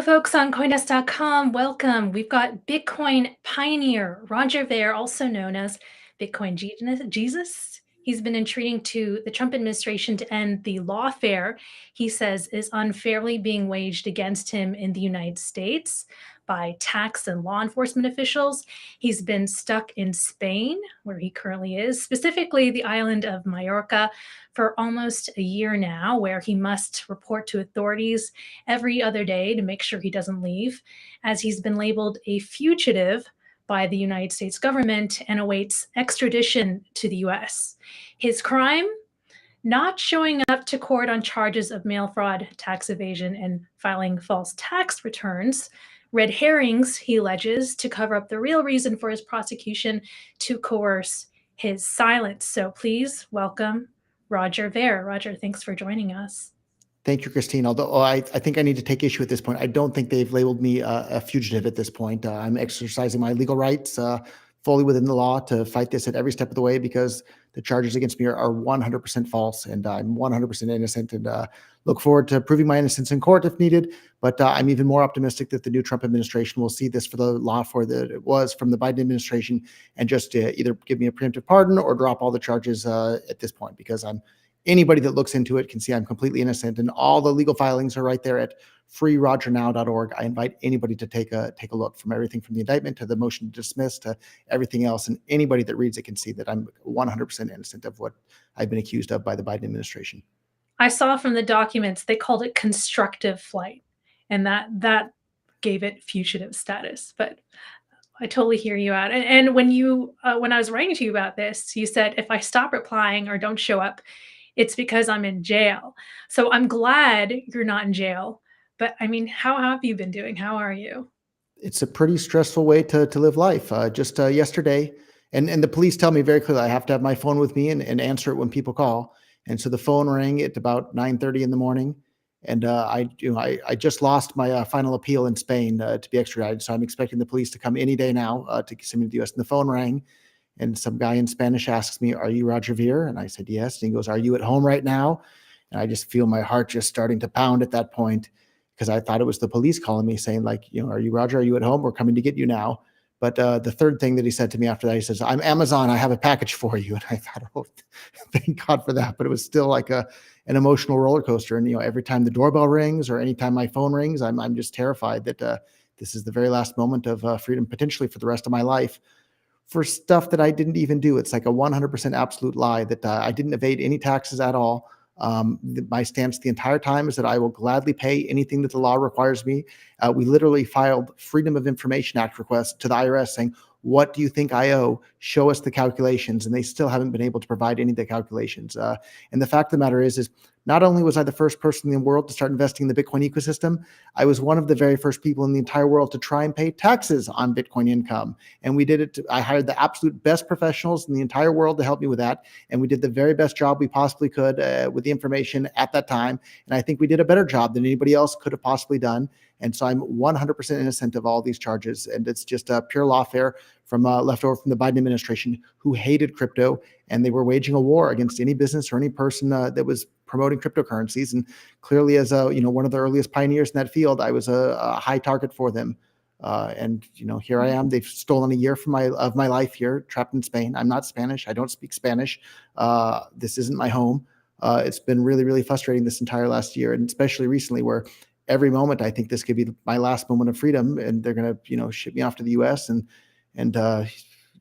folks on CoinDesk.com. Welcome. We've got Bitcoin pioneer Roger Ver, also known as Bitcoin Jesus. He's been entreating to the Trump administration to end the lawfare he says is unfairly being waged against him in the United States by tax and law enforcement officials. He's been stuck in Spain, where he currently is, specifically the island of Majorca, for almost a year now, where he must report to authorities every other day to make sure he doesn't leave, as he's been labeled a fugitive by the United States government and awaits extradition to the US. His crime? Not showing up to court on charges of mail fraud, tax evasion, and filing false tax returns. Red herrings, he alleges, to cover up the real reason for his prosecution to coerce his silence. So please welcome Roger Ver. Roger, thanks for joining us. Thank you, Christine. Although I think I need to take issue at this point. I don't think they've labeled me a fugitive at this point. I'm exercising my legal rights fully within the law to fight this at every step of the way, because the charges against me are 100% false, and I'm 100% innocent, and look forward to proving my innocence in court if needed. But I'm even more optimistic that the new Trump administration will see this for the lawfare that it was from the Biden administration, and just either give me a preemptive pardon or drop all the charges at this point, because anybody that looks into it can see I'm completely innocent, and all the legal filings are right there at freerogernow.org. I invite anybody to take a look, from everything from the indictment to the motion to dismiss to everything else. And anybody that reads it can see that I'm 100% innocent of what I've been accused of by the Biden administration. I saw from the documents they called it constructive flight, and that gave it fugitive status. But I totally hear you out. And when I was writing to you about this, you said if I stop replying or don't show up, it's because I'm in jail. So I'm glad you're not in jail. But I mean, how have you been doing? How are you? It's a pretty stressful way to live life. Just yesterday, and the police tell me very clearly I have to have my phone with me and answer it when people call. And so the phone rang at about 9:30 in the morning, and I just lost my final appeal in Spain to be extradited. So I'm expecting the police to come any day now to send me to the U.S. And the phone rang, and some guy in Spanish asks me, "Are you Roger Ver?" And I said, "Yes." And he goes, "Are you at home right now?" And I just feel my heart just starting to pound at that point, because I thought it was the police calling me saying, like, "Are you Roger? Are you at home? We're coming to get you now." But the third thing that he said to me after that, he says, "I'm Amazon. I have a package for you." And I thought, oh, thank God for that. But it was still like an emotional roller coaster. And every time the doorbell rings or anytime my phone rings, I'm just terrified that this is the very last moment of freedom, potentially for the rest of my life, for stuff that I didn't even do. It's like a 100% absolute lie that I didn't evade any taxes at all. My stance the entire time is that I will gladly pay anything that the law requires me. We literally filed Freedom of Information Act requests to the IRS saying, "What do you think I owe? Show us the calculations." And they still haven't been able to provide any of the calculations. And the fact of the matter is not only was I the first person in the world to start investing in the Bitcoin ecosystem, I was one of the very first people in the entire world to try and pay taxes on Bitcoin income. And we did it. I hired the absolute best professionals in the entire world to help me with that. And we did the very best job we possibly could with the information at that time. And I think we did a better job than anybody else could have possibly done. And so I'm 100% innocent of all these charges. And it's just a pure lawfare from left over from the Biden administration, who hated crypto, and they were waging a war against any business or any person that was promoting cryptocurrencies. And clearly, as one of the earliest pioneers in that field, I was a high target for them. And here I am. They've stolen a year of my life here, trapped in Spain. I'm not Spanish. I don't speak Spanish. This isn't my home. It's been really, really frustrating this entire last year, and especially recently, where every moment I think this could be my last moment of freedom, and they're going to ship me off to the U.S. and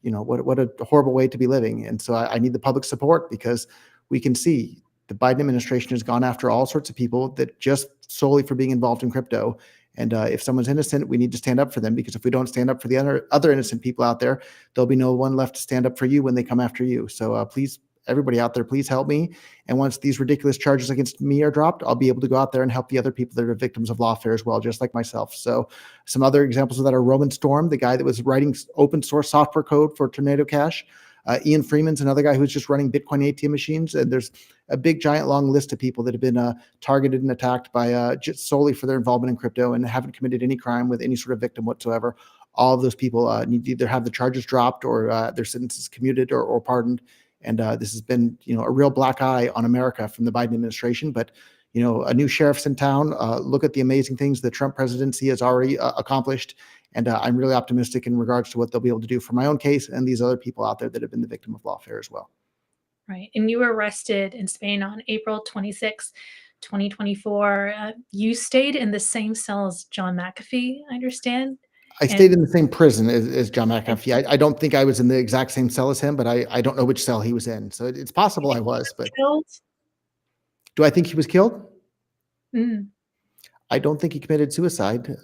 what a horrible way to be living. And so I need the public support, because we can see the Biden administration has gone after all sorts of people that just solely for being involved in crypto. And if someone's innocent, we need to stand up for them, because if we don't stand up for the other innocent people out there, there'll be no one left to stand up for you when they come after you. So please, everybody out there, please help me. And once these ridiculous charges against me are dropped, I'll be able to go out there and help the other people that are victims of lawfare as well, just like myself. So some other examples of that are Roman Storm, the guy that was writing open source software code for Tornado Cash. Ian Freeman's another guy who's just running Bitcoin ATM machines. And there's a big, giant, long list of people that have been targeted and attacked by just solely for their involvement in crypto and haven't committed any crime with any sort of victim whatsoever. All of those people need to either have the charges dropped or their sentences commuted or pardoned. And this has been, a real black eye on America from the Biden administration. But, a new sheriff's in town. Look at the amazing things the Trump presidency has already accomplished. And I'm really optimistic in regards to what they'll be able to do for my own case and these other people out there that have been the victim of lawfare as well. Right. And you were arrested in Spain on April 26, 2024. You stayed in the same cell as John McAfee, I understand. I And, stayed in the same prison as John and McAfee. I don't think I was in the exact same cell as him, but I don't know which cell he was in. So it's you possible I think he was, was but killed? do I think he was killed? Mm, I don't think he committed suicide.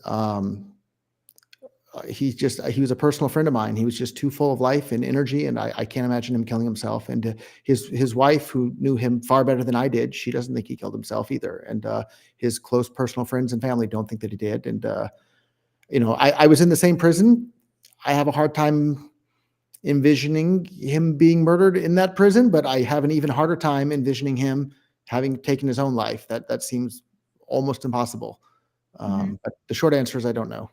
He was a personal friend of mine. He was just too full of life and energy, and I can't imagine him killing himself. And his wife, who knew him far better than I did, she doesn't think he killed himself either. And his close personal friends and family don't think that he did. And I was in the same prison. I have a hard time envisioning him being murdered in that prison, but I have an even harder time envisioning him having taken his own life. That seems almost impossible. mhm. But the short answer is I don't know.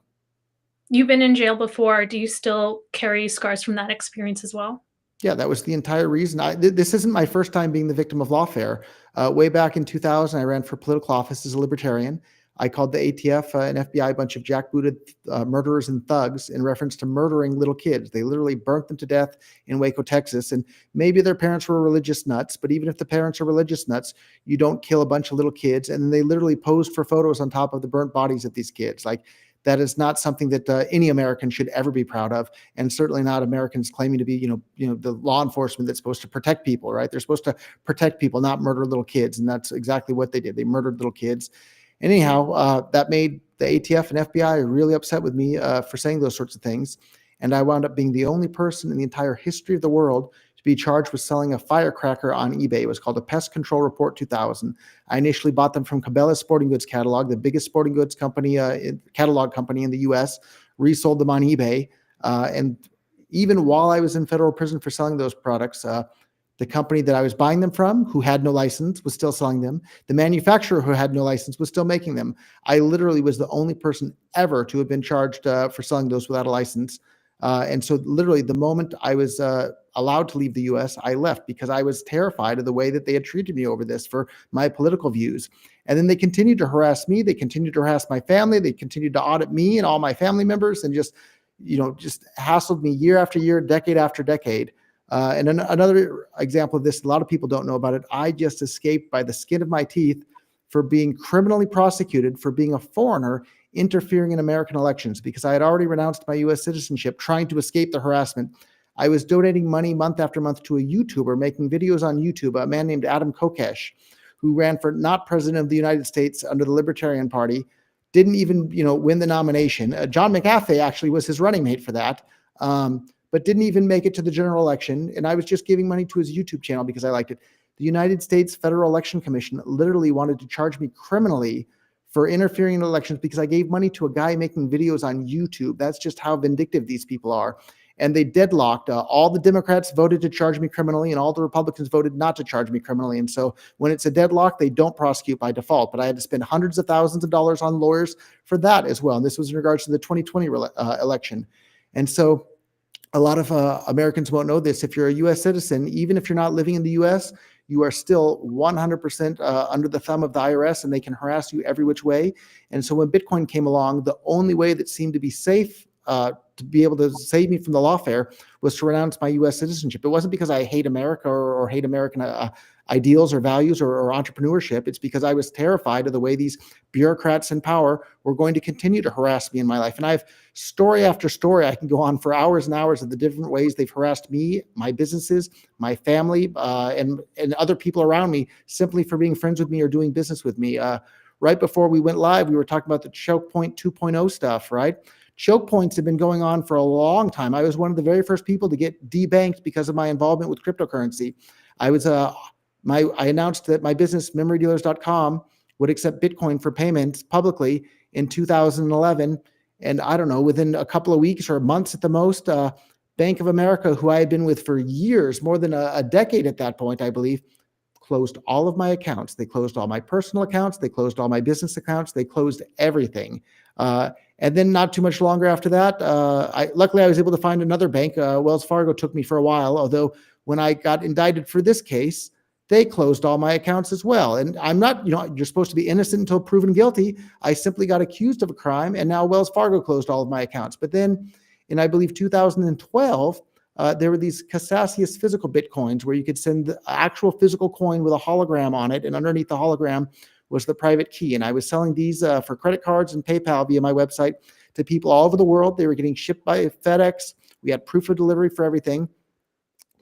You've been in jail before. Do you still carry scars from that experience as well? Yeah, that was the entire reason. This isn't my first time being the victim of lawfare. Way back in 2000, I ran for political office as a libertarian. I called the ATF and FBI a bunch of jackbooted murderers and thugs in reference to murdering little kids. They literally burnt them to death in Waco, Texas. And maybe their parents were religious nuts, but even if the parents are religious nuts, you don't kill a bunch of little kids. And then they literally posed for photos on top of the burnt bodies of these kids. Like, that is not something that any American should ever be proud of, and certainly not Americans claiming to be, the law enforcement that's supposed to protect people, right? They're supposed to protect people, not murder little kids, and that's exactly what they did. They murdered little kids. Anyhow, that made the ATF and FBI really upset with me for saying those sorts of things, and I wound up being the only person in the entire history of the world to be charged with selling a firecracker on eBay. It was called a Pest Control Report 2000. I initially bought them from Cabela's Sporting Goods Catalog, the biggest sporting goods company, catalog company in the U.S., resold them on eBay. And even while I was in federal prison for selling those products, the company that I was buying them from, who had no license, was still selling them. The manufacturer, who had no license, was still making them. I literally was the only person ever to have been charged for selling those without a license. And so literally the moment I was allowed to leave the US, I left because I was terrified of the way that they had treated me over this for my political views. And then they continued to harass me. They continued to harass my family. They continued to audit me and all my family members and just hassled me year after year, decade after decade. And another example of this, a lot of people don't know about it. I just escaped by the skin of my teeth for being criminally prosecuted for being a foreigner interfering in American elections because I had already renounced my US citizenship, trying to escape the harassment. I was donating money month after month to a YouTuber making videos on YouTube, a man named Adam Kokesh, who ran for not president of the United States under the Libertarian Party, didn't even win the nomination. John McAfee actually was his running mate for that. But didn't even make it to the general election. And I was just giving money to his YouTube channel because I liked it. The United States Federal Election Commission literally wanted to charge me criminally for interfering in elections because I gave money to a guy making videos on YouTube. That's just how vindictive these people are. And they deadlocked. All the Democrats voted to charge me criminally, and all the Republicans voted not to charge me criminally. And so when it's a deadlock, they don't prosecute by default. But I had to spend hundreds of thousands of dollars on lawyers for that as well. And this was in regards to the 2020 election. And so a lot of Americans won't know this. If you're a U.S. citizen, even if you're not living in the U.S., you are still 100% under the thumb of the IRS, and they can harass you every which way. And so when Bitcoin came along, the only way that seemed to be safe to be able to save me from the lawfare was to renounce my U.S. citizenship. It wasn't because I hate America or hate American ideals or values or entrepreneurship. It's because I was terrified of the way these bureaucrats in power were going to continue to harass me in my life. And I have story after story. I can go on for hours and hours of the different ways they've harassed me, my businesses, my family, and other people around me simply for being friends with me or doing business with me. Right before we went live, we were talking about the choke point 2.0 stuff, right? Choke points have been going on for a long time. I was one of the very first people to get debanked because of my involvement with cryptocurrency. I announced that my business, memorydealers.com, would accept Bitcoin for payments publicly in 2011. And I don't know, within a couple of weeks or months at the most, Bank of America, who I had been with for years, more than a decade at that point, I believe, closed all of my accounts. They closed all my personal accounts. They closed all my business accounts. They closed everything. And then not too much longer after that, luckily I was able to find another bank. Wells Fargo took me for a while, although when I got indicted for this case, they closed all my accounts as well. And I'm not, you're supposed to be innocent until proven guilty. I simply got accused of a crime, and now Wells Fargo closed all of my accounts. But then in, I believe, 2012, there were these Cassius physical Bitcoins where you could send the actual physical coin with a hologram on it, and underneath the hologram was the private key. And I was selling these for credit cards and PayPal via my website to people all over the world. They were getting shipped by FedEx. We had proof of delivery for everything.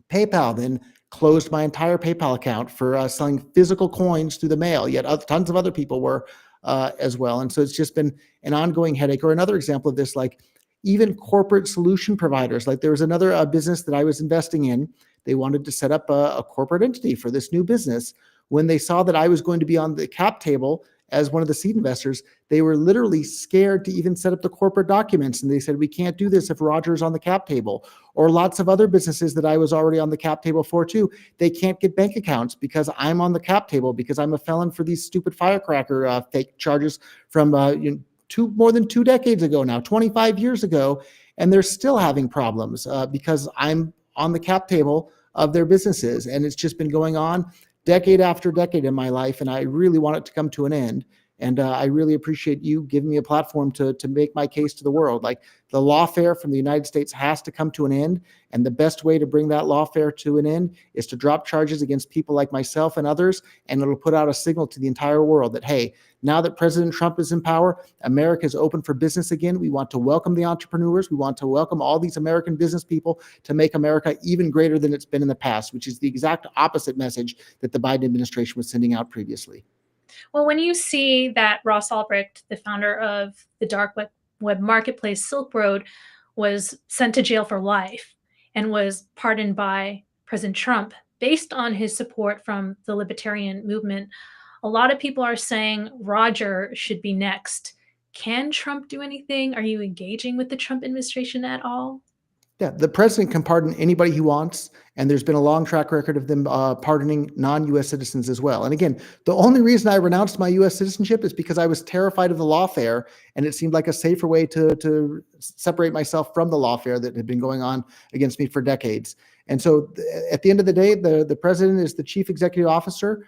PayPal then closed my entire PayPal account for selling physical coins through the mail, yet tons of other people were as well. And so it's just been an ongoing headache. Or another example of this, like even corporate solution providers, like there was another business that I was investing in. They wanted to set up a corporate entity for this new business. When they saw that I was going to be on the cap table as one of the seed investors, they were literally scared to even set up the corporate documents. And they said, we can't do this if Roger's on the cap table. Or lots of other businesses that I was already on the cap table for too. They can't get bank accounts because I'm on the cap table, because I'm a felon for these stupid firecracker fake charges from more than 2 decades ago now, 25 years ago. And they're still having problems because I'm on the cap table of their businesses. And it's just been going on decade after decade in my life, and I really want it to come to an end. And I really appreciate you giving me a platform to make my case to the world. Like the lawfare from the United States has to come to an end, and the best way to bring that lawfare to an end is to drop charges against people like myself and others, and it'll put out a signal to the entire world that, hey, now that President Trump is in power, America is open for business again. We want to welcome the entrepreneurs. We want to welcome all these American business people to make America even greater than it's been in the past, which is the exact opposite message that the Biden administration was sending out previously. Well, when you see that Ross Ulbricht, the founder of the dark web marketplace Silk Road, was sent to jail for life and was pardoned by President Trump based on his support from the libertarian movement, a lot of people are saying Roger should be next. Can Trump do anything? Are you engaging with the Trump administration at all? Yeah, the president can pardon anybody he wants, and there's been a long track record of them pardoning non-U.S. citizens as well. And again, the only reason I renounced my U.S. citizenship is because I was terrified of the lawfare, and it seemed like a safer way to separate myself from the lawfare that had been going on against me for decades. And so, at the end of the day, the president is the chief executive officer.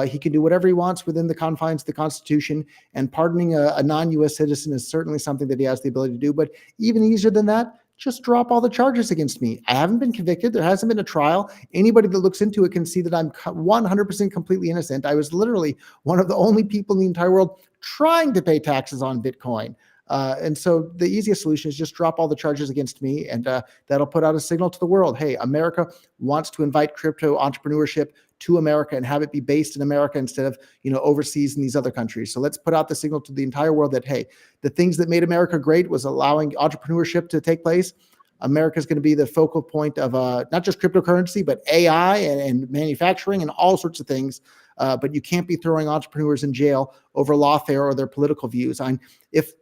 He can do whatever he wants within the confines of the Constitution, and pardoning a non-U.S. citizen is certainly something that he has the ability to do. But even easier than that, just drop all the charges against me. I haven't been convicted. There hasn't been a trial. Anybody that looks into it can see that I'm 100% completely innocent. I was literally one of the only people in the entire world trying to pay taxes on Bitcoin. And so the easiest solution is just drop all the charges against me, and that'll put out a signal to the world. Hey, America wants to invite crypto entrepreneurship to America and have it be based in America instead of overseas in these other countries. So let's put out the signal to the entire world that, hey, the things that made America great was allowing entrepreneurship to take place. America is going to be the focal point of not just cryptocurrency, but AI and manufacturing and all sorts of things. But you can't be throwing entrepreneurs in jail over lawfare or their political views. If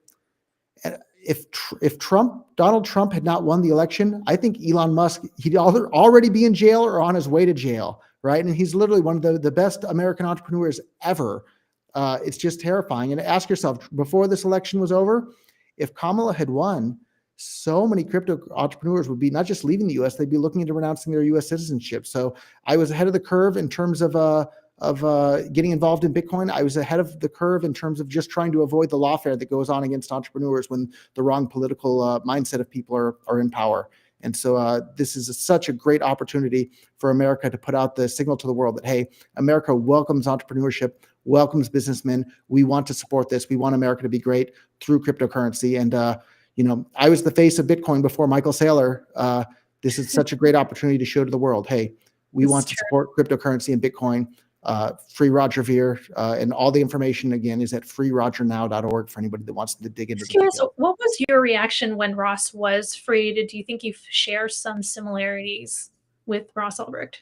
Donald Trump had not won the election, I think Elon Musk, he'd already be in jail or on his way to jail, right? And he's literally one of the best American entrepreneurs ever. It's just terrifying. And ask yourself, before this election was over, if Kamala had won, so many crypto entrepreneurs would be not just leaving the U.S., they'd be looking into renouncing their U.S. citizenship. So I was ahead of the curve in terms of getting involved in Bitcoin. I was ahead of the curve in terms of just trying to avoid the lawfare that goes on against entrepreneurs when the wrong political mindset of people are in power. And so this is such a great opportunity for America to put out the signal to the world that, hey, America welcomes entrepreneurship, welcomes businessmen. We want to support this. We want America to be great through cryptocurrency. And, I was the face of Bitcoin before Michael Saylor. This is such a great opportunity to show to the world, hey, we want to support cryptocurrency and Bitcoin. Free Roger Ver, and all the information again is at freerogernow.org for anybody that wants to dig into it. What was your reaction when Ross was freed? Do you think you share some similarities with Ross Ulbricht?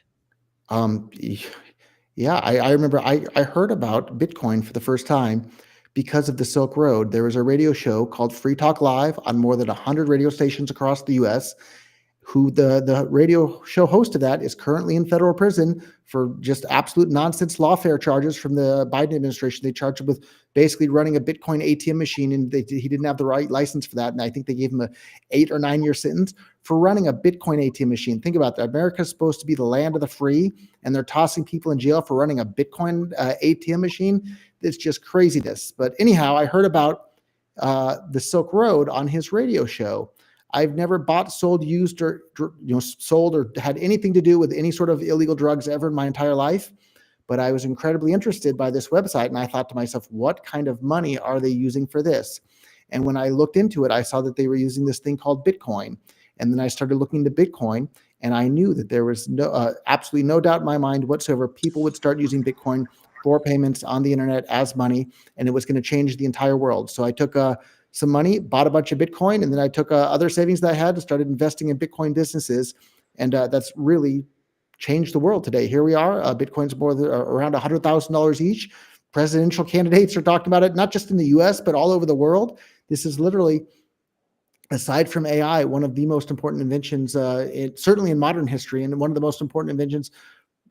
Yeah, I remember I heard about Bitcoin for the first time because of the Silk Road. There was a radio show called Free Talk Live on more than 100 radio stations across the U.S. who the radio show host of that is currently in federal prison for just absolute nonsense lawfare charges from the Biden administration. They charged him with basically running a Bitcoin ATM machine, and he didn't have the right license for that. And I think they gave him a 8 or 9 year sentence for running a Bitcoin ATM machine. Think about that. America is supposed to be the land of the free, and they're tossing people in jail for running a Bitcoin ATM machine. It's just craziness. But anyhow, I heard about the Silk Road on his radio show. I've never bought, sold, used, or sold or had anything to do with any sort of illegal drugs ever in my entire life. But I was incredibly interested by this website, and I thought to myself, what kind of money are they using for this? And when I looked into it, I saw that they were using this thing called Bitcoin. And then I started looking into Bitcoin, and I knew that there was absolutely no doubt in my mind whatsoever people would start using Bitcoin for payments on the internet as money, and it was going to change the entire world. So I took some money, bought a bunch of Bitcoin, and then I took other savings that I had and started investing in Bitcoin businesses. And that's really changed the world today. Here we are. Bitcoin's more than around $100,000 each. Presidential candidates are talking about it, not just in the US, but all over the world. This is literally, aside from AI, one of the most important inventions, certainly in modern history, and one of the most important inventions,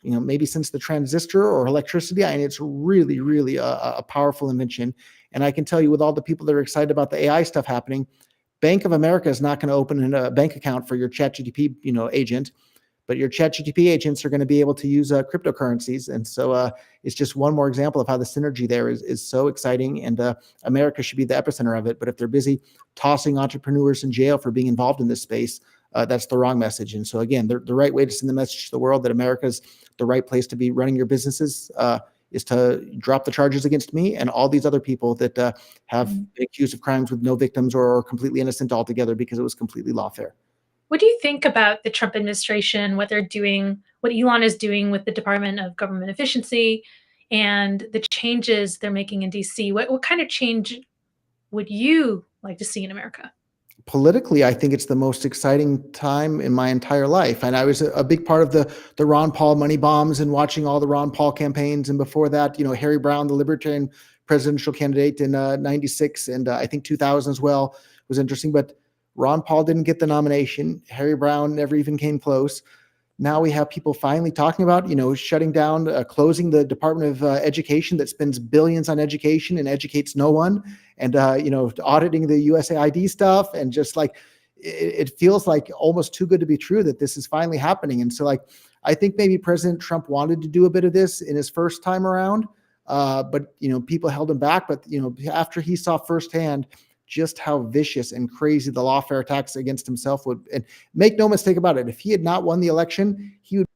maybe since the transistor or electricity. And it's really, really a powerful invention. And I can tell you, with all the people that are excited about the AI stuff happening, Bank of America is not going to open a bank account for your ChatGPT, agent, but your ChatGPT agents are going to be able to use cryptocurrencies. And so it's just one more example of how the synergy there is so exciting. And America should be the epicenter of it. But if they're busy tossing entrepreneurs in jail for being involved in this space, that's the wrong message. And so again, the right way to send the message to the world that America's the right place to be running your businesses is to drop the charges against me and all these other people that have been accused of crimes with no victims or are completely innocent altogether because it was completely lawfare. What do you think about the Trump administration, what they're doing, what Elon is doing with the Department of Government Efficiency and the changes they're making in DC? What kind of change would you like to see in America? Politically, I think it's the most exciting time in my entire life. And I was a big part of the Ron Paul money bombs and watching all the Ron Paul campaigns. And before that, Harry Brown, the Libertarian presidential candidate in 96 and I think 2000 as well, was interesting. But Ron Paul didn't get the nomination. Harry Brown never even came close. Now we have people finally talking about, shutting down, closing the Department of Education that spends billions on education and educates no one, and auditing the USAID stuff, and just like it feels like almost too good to be true that this is finally happening. And so, I think maybe President Trump wanted to do a bit of this in his first time around, but people held him back. But after he saw firsthand just how vicious and crazy the lawfare attacks against himself would. And make no mistake about it, if he had not won the election, he would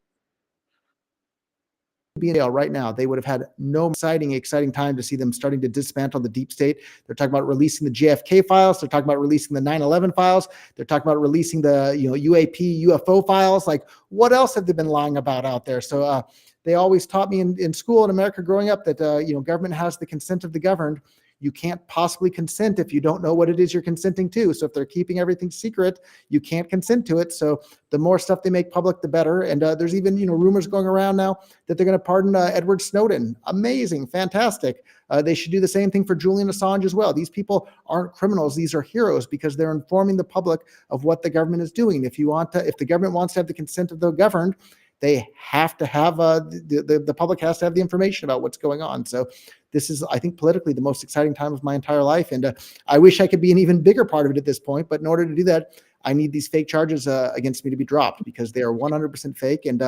be in jail right now. They would have had no exciting time to see them starting to dismantle the deep state. They're talking about releasing the JFK files. They're talking about releasing the 9/11 files. They're talking about releasing the UAP, UFO files. Like, what else have they been lying about out there? So they always taught me in school in America growing up that government has the consent of the governed. You can't possibly consent if you don't know what it is you're consenting to. So if they're keeping everything secret, you can't consent to it. So the more stuff they make public, the better. And there's even rumors going around now that they're going to pardon Edward Snowden. Amazing, fantastic. They should do the same thing for Julian Assange as well. These people aren't criminals; these are heroes because they're informing the public of what the government is doing. If the government wants to have the consent of the governed, they have to have the public has to have the information about what's going on. So this is, I think, politically the most exciting time of my entire life. And I wish I could be an even bigger part of it at this point. But in order to do that, I need these fake charges against me to be dropped because they are 100% fake. And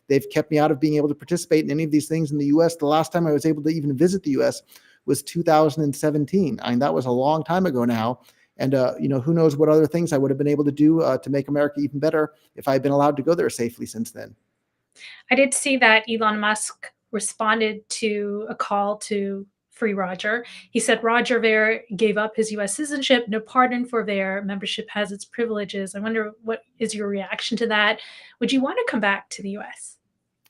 they've kept me out of being able to participate in any of these things in the U.S. The last time I was able to even visit the U.S. was 2017. I mean, that was a long time ago now. And, who knows what other things I would have been able to do to make America even better if I had been allowed to go there safely since then. I did see that Elon Musk responded to a call to free Roger. He said Roger Ver gave up his US citizenship, no pardon for Ver. Membership has its privileges. I wonder, what is your reaction to that? Would you want to come back to the US?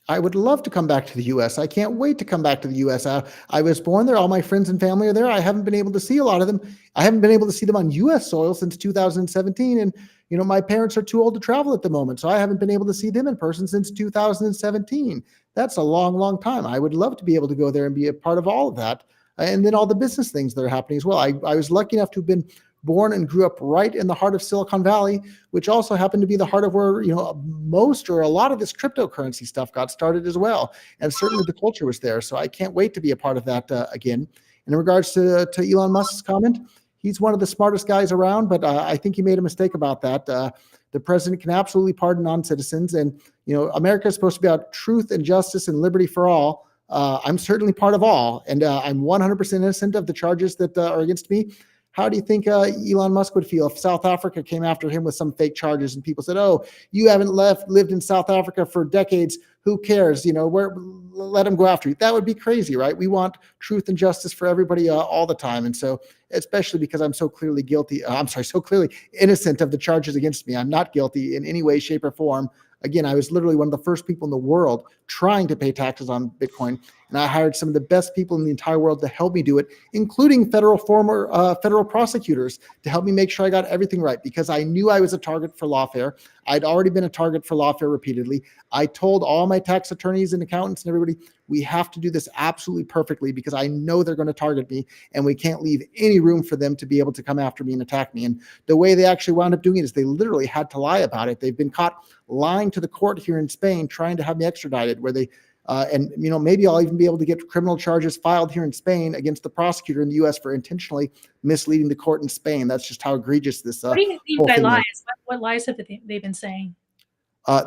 I would love to come back to the U.S. I can't wait to come back to the U.S. I was born there. All my friends and family are there. I haven't been able to see a lot of them. I haven't been able to see them on U.S. soil since 2017. And, my parents are too old to travel at the moment. So I haven't been able to see them in person since 2017. That's a long, long time. I would love to be able to go there and be a part of all of that. And then all the business things that are happening as well. I was lucky enough to have been born and grew up right in the heart of Silicon Valley, which also happened to be the heart of where, most or a lot of this cryptocurrency stuff got started as well. And certainly the culture was there. So I can't wait to be a part of that again. And in regards to Elon Musk's comment, he's one of the smartest guys around, but I think he made a mistake about that. The president can absolutely pardon non-citizens, and America is supposed to be about truth and justice and liberty for all. I'm certainly part of all, and I'm 100% innocent of the charges that are against me. How do you think Elon Musk would feel if South Africa came after him with some fake charges and people said, "Oh, you haven't lived in South Africa for decades. Who cares? Let him go after you." That would be crazy, right? We want truth and justice for everybody all the time, and so especially because I'm so clearly guilty. I'm sorry, so clearly innocent of the charges against me. I'm not guilty in any way, shape, or form. Again, I was literally one of the first people in the world trying to pay taxes on Bitcoin, and I hired some of the best people in the entire world to help me do it, including federal prosecutors, to help me make sure I got everything right, because I knew I was a target for Lawfare. I'd already been a target for Lawfare repeatedly. I told all my tax attorneys and accountants and everybody, we have to do this absolutely perfectly because I know they're going to target me, and we can't leave any room for them to be able to come after me and attack me. And the way they actually wound up doing it is they literally had to lie about it. They've been caught lying to the court here in Spain, trying to have me extradited, where they and maybe I'll even be able to get criminal charges filed here in Spain against the prosecutor in the U.S. for intentionally misleading the court in Spain. That's just how egregious this What do you mean whole by thing lies? is. What lies have they been saying?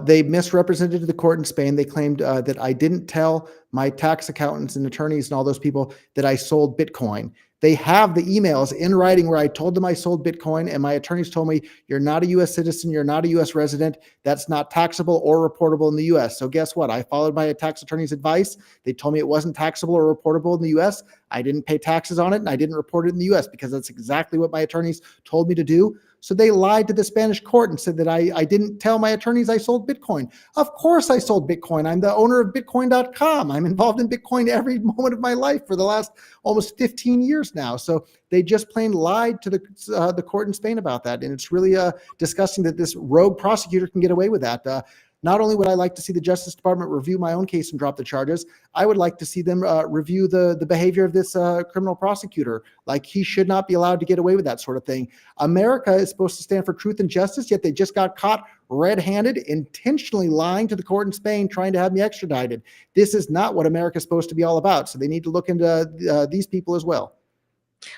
They misrepresented to the court in Spain. They claimed that I didn't tell my tax accountants and attorneys and all those people that I sold Bitcoin. They have the emails in writing where I told them I sold Bitcoin, and my attorneys told me, "You're not a U.S. citizen. You're not a U.S. resident. That's not taxable or reportable in the U.S." So guess what? I followed my tax attorney's advice. They told me it wasn't taxable or reportable in the U.S. I didn't pay taxes on it, and I didn't report it in the U.S. because that's exactly what my attorneys told me to do. So they lied to the Spanish court and said that I didn't tell my attorneys I sold Bitcoin. Of course I sold Bitcoin. I'm the owner of Bitcoin.com. I'm involved in Bitcoin every moment of my life for the last almost 15 years now. So they just plain lied to the court in Spain about that. And it's really disgusting that this rogue prosecutor can get away with that. Not only would I like to see the Justice Department review my own case and drop the charges, I would like to see them review the behavior of this criminal prosecutor. Like, he should not be allowed to get away with that sort of thing. America is supposed to stand for truth and justice, yet they just got caught red-handed, intentionally lying to the court in Spain, trying to have me extradited. This is not what America is supposed to be all about. So they need to look into these people as well.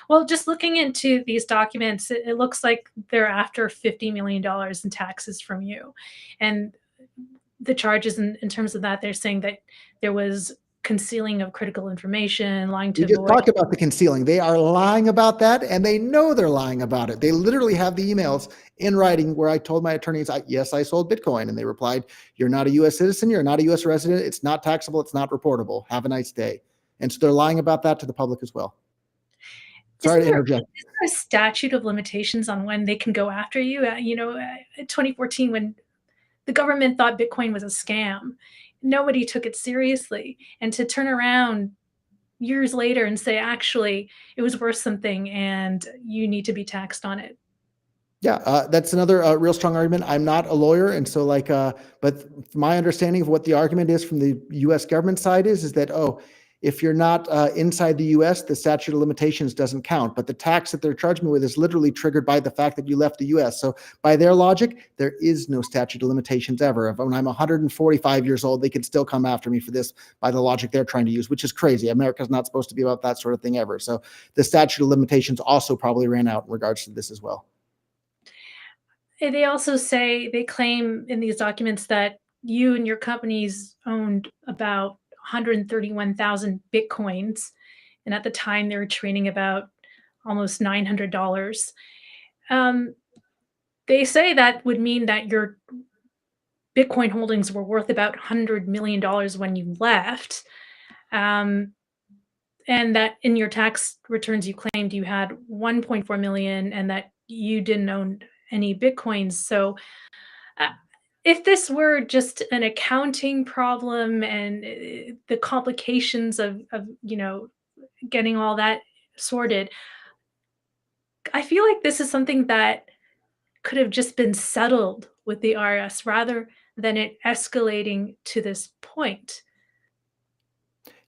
Well, just looking into these documents, it looks like they're after $50 million in taxes from you. And the charges in terms of that, they're saying that there was concealing of critical information, lying We to just avoid. talked about the concealing. They are lying about that, and they know they're lying about it. They literally have the emails in writing where I told my attorneys, yes, I sold Bitcoin. And they replied, "You're not a U.S. citizen. You're not a U.S. resident. It's not taxable. It's not reportable. Have a nice day." And so they're lying about that to the public as well. Sorry Isn't to there interject. a statute of limitations on when they can go after you? In 2014, when the government thought Bitcoin was a scam, nobody took it seriously. And to turn around years later and say, actually, it was worth something and you need to be taxed on it. Yeah, that's another real strong argument. I'm not a lawyer, and so but my understanding of what the argument is from the U.S. government side is that, oh, if you're not inside the U.S., the statute of limitations doesn't count. But the tax that they're charging me with is literally triggered by the fact that you left the U.S. So by their logic, there is no statute of limitations ever. If when I'm 145 years old, they could still come after me for this by the logic they're trying to use, which is crazy. America's not supposed to be about that sort of thing ever. So the statute of limitations also probably ran out in regards to this as well. They also say they claim in these documents that you and your companies owned about 131,000 Bitcoins. And at the time, they were trading about almost $900. Um, they say that would mean that your Bitcoin holdings were worth about $100 million when you left. Um, and that in your tax returns, you claimed you had 1.4 million and that you didn't own any Bitcoins. So uh, if this were just an accounting problem and the complications of getting all that sorted, I feel like this is something that could have just been settled with the IRS rather than it escalating to this point.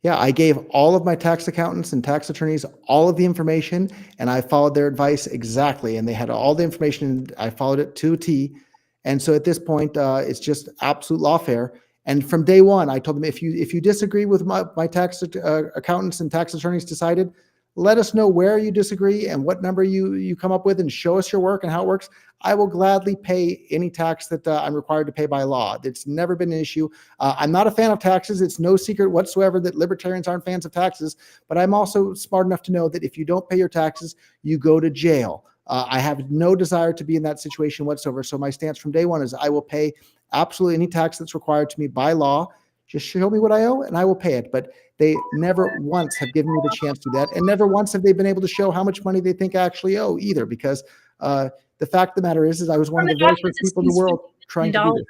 Yeah, I gave all of my tax accountants and tax attorneys all of the information, and I followed their advice exactly. And they had all the information, and I followed it to a T. And so at this point, it's just absolute lawfare. And from day one, I told them, if you disagree with my tax accountants and tax attorneys decided, let us know where you disagree and what number you come up with, and show us your work and how it works. I will gladly pay any tax that I'm required to pay by law. It's never been an issue. I'm not a fan of taxes. It's no secret whatsoever that libertarians aren't fans of taxes, but I'm also smart enough to know that if you don't pay your taxes, you go to jail. I have no desire to be in that situation whatsoever. So my stance from day one is I will pay absolutely any tax that's required to me by law. Just show me what I owe and I will pay it. But they never once have given me the chance to do that. And never once have they been able to show how much money they think I actually owe either, because the fact of the matter is I was one From of the the very documents, first it people in the seems world trying to do $50 million. this.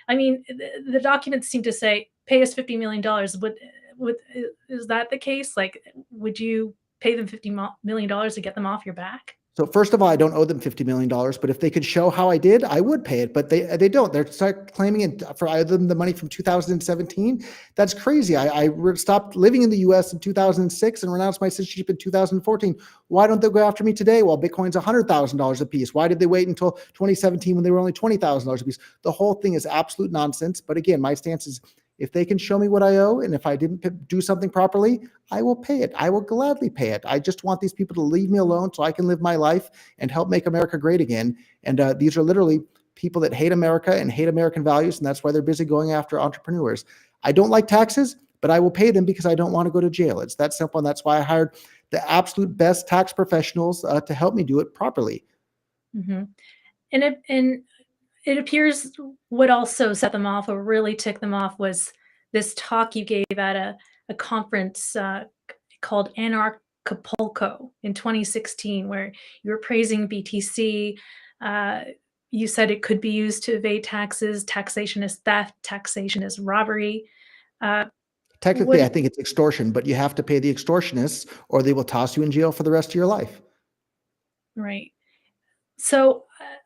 I mean, the documents seem to say, "Pay us $50 million." Would is that the case? Like, would you pay them $50 million to get them off your back? So first of all, I don't owe them $50 million, but if they could show how I did, I would pay it. But they don't. They're start claiming it for I owe them the money from 2017. That's crazy. I stopped living in the U.S. in 2006 and renounced my citizenship in 2014. Why don't they go after me today? Well, Bitcoin's $100,000 a piece. Why did they wait until 2017 when they were only $20,000 a piece? The whole thing is absolute nonsense. But again, my stance is, if they can show me what I owe, and if I didn't do something properly, I will pay it. I will gladly pay it. I just want these people to leave me alone so I can live my life and help make America great again. And these are literally people that hate America and hate American values, and that's why they're busy going after entrepreneurs. I don't like taxes, but I will pay them because I don't want to go to jail. It's that simple, and that's why I hired the absolute best tax professionals to help me do it properly. Mhm. And it appears what also set them off or really ticked them off was this talk you gave at a conference, called Anarchapulco in 2016, where you were praising BTC. Uh, you said it could be used to evade taxes. Taxation is theft. Taxation is robbery. Uh, what Technically, I think it's extortion, but you have to pay the extortionists or they will toss you in jail for the rest of your life. Right. So,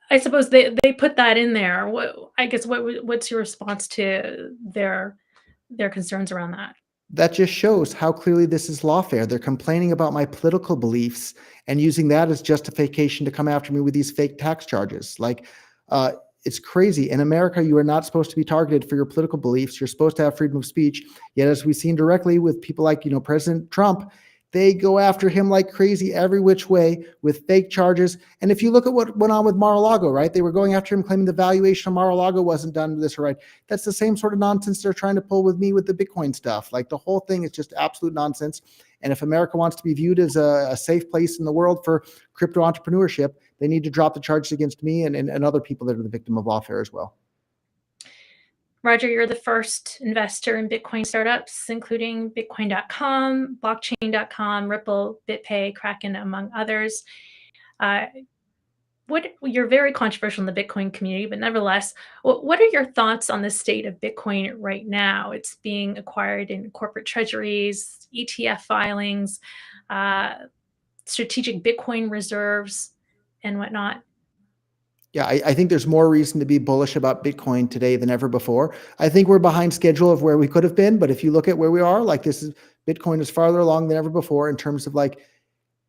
I suppose they put that in there. What's your response to their concerns around that? That just shows how clearly this is lawfare. They're complaining about my political beliefs and using that as justification to come after me with these fake tax charges. Like, uh, it's crazy. In America, you are not supposed to be targeted for your political beliefs. You're supposed to have freedom of speech. Yet, as we've seen directly with people like, President Trump, they go after him like crazy every which way with fake charges. And if you look at what went on with Mar-a-Lago, right? They were going after him, claiming the valuation of Mar-a-Lago wasn't done to this, right? That's the same sort of nonsense they're trying to pull with me with the Bitcoin stuff. Like, the whole thing is just absolute nonsense. And if America wants to be viewed as a safe place in the world for crypto entrepreneurship, they need to drop the charges against me and other people that are the victim of lawfare as well. Roger, you're the first investor in Bitcoin startups, including Bitcoin.com, Blockchain.com, Ripple, BitPay, Kraken, among others. Uh, you're very controversial in the Bitcoin community, but nevertheless, what are your thoughts on the state of Bitcoin right now? It's being acquired in corporate treasuries, ETF filings, uh, strategic Bitcoin reserves, and whatnot. Yeah, I think there's more reason to be bullish about Bitcoin today than ever before. I think we're behind schedule of where we could have been, but if you look at where we are, like, Bitcoin is farther along than ever before in terms of like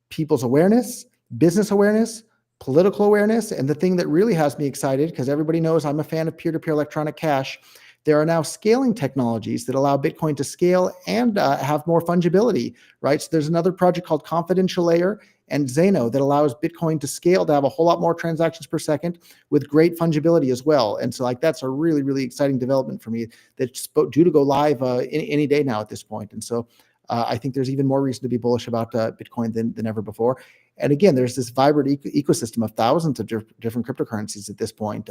people's awareness, business awareness, political awareness. And the thing that really has me excited, because everybody knows I'm a fan of peer-to-peer electronic cash, there are now scaling technologies that allow Bitcoin to scale and have more fungibility, right? So there's another project called Confidential Layer and Zeno that allows Bitcoin to scale to have a whole lot more transactions per second with great fungibility as well. And so, like, that's a really, really exciting development for me that's due to go live any day now at this point. And so I think there's even more reason to be bullish about Bitcoin than ever before. And again, there's this vibrant ecosystem of thousands of different cryptocurrencies at this point.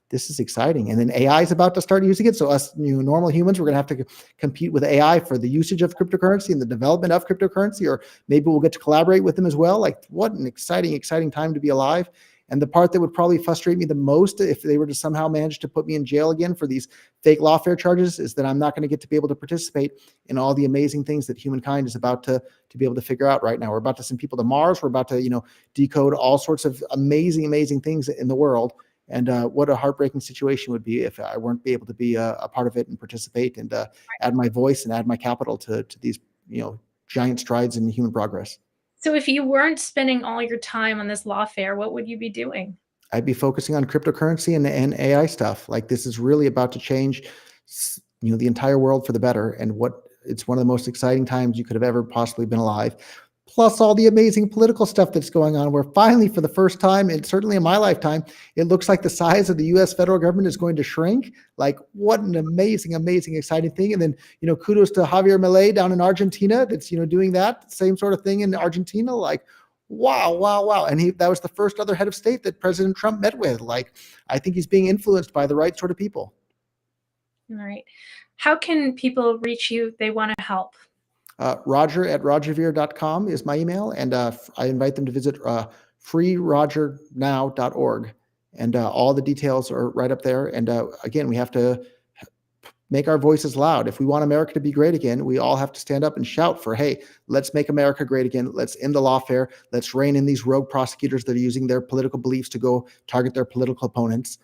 This is exciting. And then AI is about to start using it. So us, normal humans, we're going to have to compete with AI for the usage of cryptocurrency and the development of cryptocurrency, or maybe we'll get to collaborate with them as well. Like, what an exciting, exciting time to be alive. And the part that would probably frustrate me the most, if they were to somehow manage to put me in jail again for these fake lawfare charges, is that I'm not going to get to be able to participate in all the amazing things that humankind is about to be able to figure out right now. We're about to send people to Mars. We're about to, decode all sorts of amazing, amazing things in the world. And what a heartbreaking situation would be if I weren't be able to be a part of it and participate and add my voice and add my capital to these, giant strides in human progress. So if you weren't spending all your time on this lawfare, what would you be doing? I'd be focusing on cryptocurrency and AI stuff. Like this is really about to change, the entire world for the better. And it's one of the most exciting times you could have ever possibly been alive. Plus all the amazing political stuff that's going on, where finally, for the first time, and certainly in my lifetime, it looks like the size of the U.S. federal government is going to shrink. Like, what an amazing, amazing, exciting thing! And then, kudos to Javier Milei down in Argentina, that's doing that same sort of thing in Argentina. Like, wow, wow, wow! And that was the first other head of state that President Trump met with. Like, I think he's being influenced by the right sort of people. All right. How can people reach you if they want to help? Roger@rogerveer.com is my email, and I invite them to visit freerogernow.org, and all the details are right up there. And again, we have to make our voices loud. If we want America to be great again, we all have to stand up and shout for, hey, let's make America great again. Let's end the lawfare. Let's rein in these rogue prosecutors that are using their political beliefs to go target their political opponents.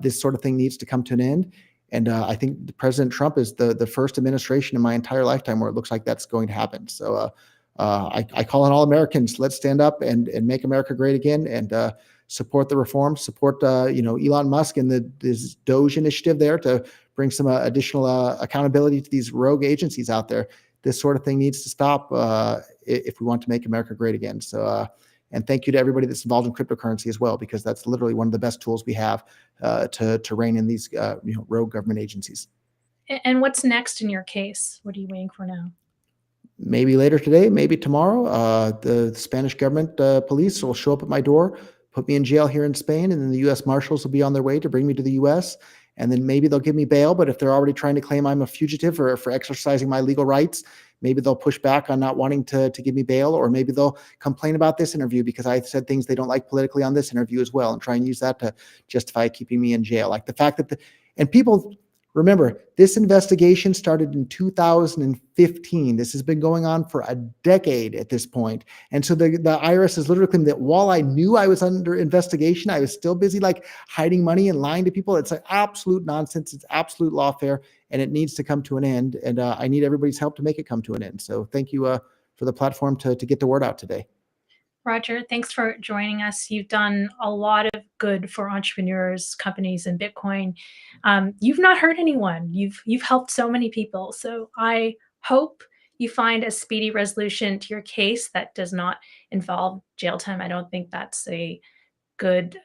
This sort of thing needs to come to an end. And I think President Trump is the first administration in my entire lifetime where it looks like that's going to happen. So I call on all Americans, let's stand up and make America great again, and support the reforms, support Elon Musk and this Doge initiative there to bring some additional accountability to these rogue agencies out there. This sort of thing needs to stop if we want to make America great again. So and thank you to everybody that's involved in cryptocurrency as well, because that's literally one of the best tools we have to rein in these rogue government agencies. And what's next in your case? What are you waiting for now? Maybe later today, maybe tomorrow, the Spanish government police will show up at my door, put me in jail here in Spain, and then the U.S. Marshals will be on their way to bring me to the U.S. And then maybe they'll give me bail. But if they're already trying to claim I'm a fugitive for exercising my legal rights, maybe they'll push back on not wanting to give me bail, or maybe they'll complain about this interview because I said things they don't like politically on this interview as well, and try and use that to justify keeping me in jail. Like the fact that and people remember, this investigation started in 2015. This has been going on for a decade at this point. And so the IRS is literally claiming that while I knew I was under investigation, I was still busy like hiding money and lying to people. It's like absolute nonsense. It's absolute lawfare, and it needs to come to an end. And I need everybody's help to make it come to an end. So thank you for the platform to get the word out today. Roger, thanks for joining us. You've done a lot of good for entrepreneurs, companies, and Bitcoin. You've not hurt anyone. You've helped so many people. So I hope you find a speedy resolution to your case that does not involve jail time. I don't think that's a good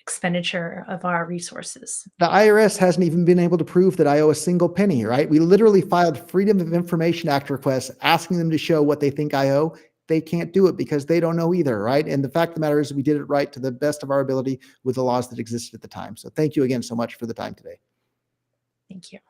expenditure of our resources. The IRS hasn't even been able to prove that I owe a single penny, right? We literally filed Freedom of Information Act requests asking them to show what they think I owe. They can't do it because they don't know either, right? And the fact of the matter is we did it right to the best of our ability with the laws that existed at the time. So thank you again so much for the time today. Thank you.